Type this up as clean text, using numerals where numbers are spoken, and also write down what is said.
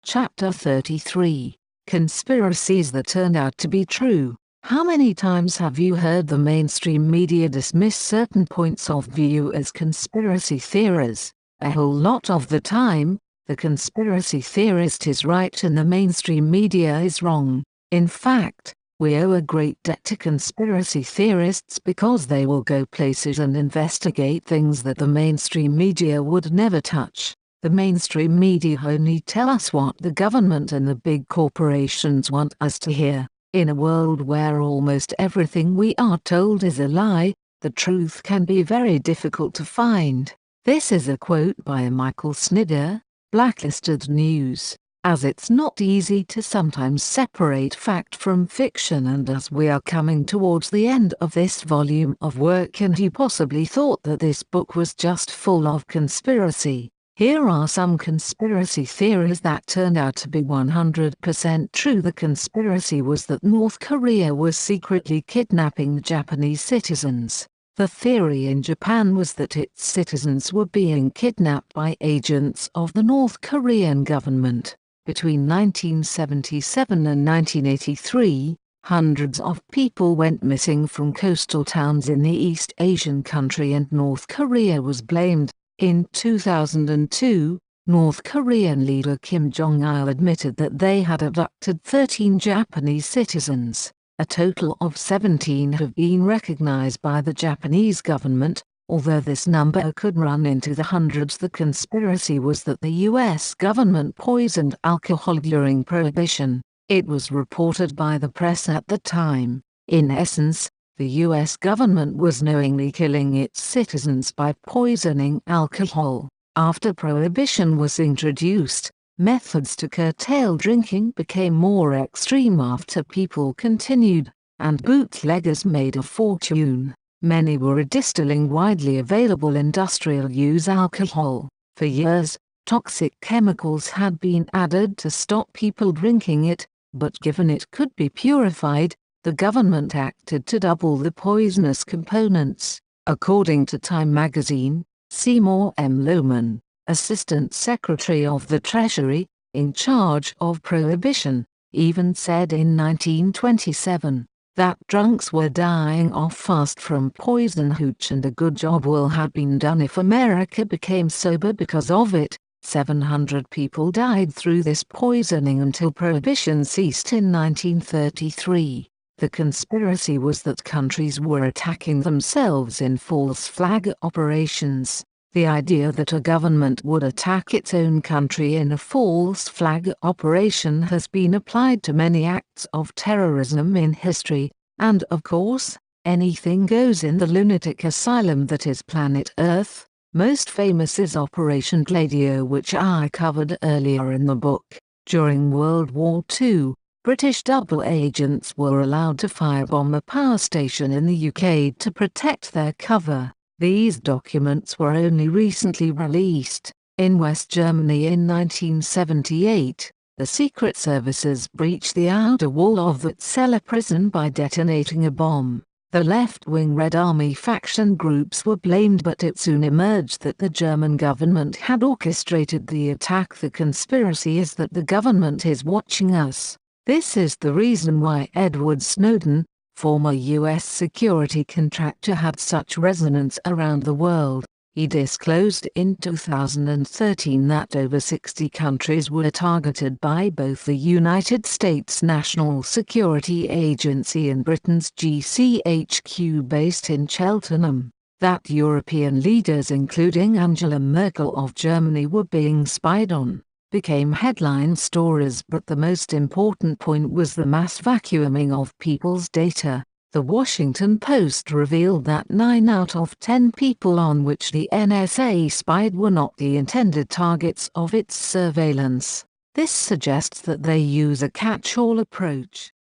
Chapter 33. Conspiracies that turned out to be true. How many times have you heard the mainstream media dismiss certain points of view as conspiracy theories? A whole lot of the time, the conspiracy theorist is right and the mainstream media is wrong. In fact, we owe a great debt to conspiracy theorists because they will go places and investigate things that the mainstream media would never touch. The mainstream media only tell us what the government and the big corporations want us to hear. In a world where almost everything we are told is a lie, the truth can be very difficult to find. This is a quote by Michael Snyder, Blacklisted News. As it's not easy to sometimes separate fact from fiction, and as we are coming towards the end of this volume of work and you possibly thought that this book was just full of conspiracy, here are some conspiracy theories that turned out to be 100% true. The conspiracy was that North Korea was secretly kidnapping Japanese citizens. The theory in Japan was that its citizens were being kidnapped by agents of the North Korean government. Between 1977 and 1983, hundreds of people went missing from coastal towns in the East Asian country and North Korea was blamed. In 2002, North Korean leader Kim Jong-il admitted that they had abducted 13 Japanese citizens. A total of 17 have been recognized by the Japanese government, although this number could run into the hundreds. The conspiracy was that the US government poisoned alcohol during Prohibition. It was reported by the press at the time. In essence, the US government was knowingly killing its citizens by poisoning alcohol. After Prohibition was introduced, methods to curtail drinking became more extreme after people continued, and bootleggers made a fortune. Many were distilling widely available industrial-use alcohol. For years, toxic chemicals had been added to stop people drinking it, but given it could be purified, the government acted to double the poisonous components. According to Time magazine, Seymour M. Loman, Assistant Secretary of the Treasury, in charge of Prohibition, even said in 1927 that drunks were dying off fast from poison hooch and a good job will have been done if America became sober because of it. 700 people died through this poisoning until Prohibition ceased in 1933. The conspiracy was that countries were attacking themselves in false flag operations. The idea that a government would attack its own country in a false flag operation has been applied to many acts of terrorism in history, and of course, anything goes in the lunatic asylum that is planet Earth. Most famous is Operation Gladio, which I covered earlier in the book. During World War II, British double agents were allowed to firebomb a power station in the UK to protect their cover. These documents were only recently released. In West Germany in 1978, the secret services breached the outer wall of the Celle prison by detonating a bomb. The left-wing Red Army faction groups were blamed, but it soon emerged that the German government had orchestrated the attack. The conspiracy is that the government is watching us. This is the reason why Edward Snowden, former US security contractor, had such resonance around the world. He disclosed in 2013 that over 60 countries were targeted by both the United States National Security Agency and Britain's GCHQ based in Cheltenham. That European leaders, including Angela Merkel of Germany, were being spied on became headline stories, but the most important point was the mass vacuuming of people's data. The Washington Post revealed that 9 out of 10 people on which the NSA spied were not the intended targets of its surveillance. This suggests that they use a catch-all approach.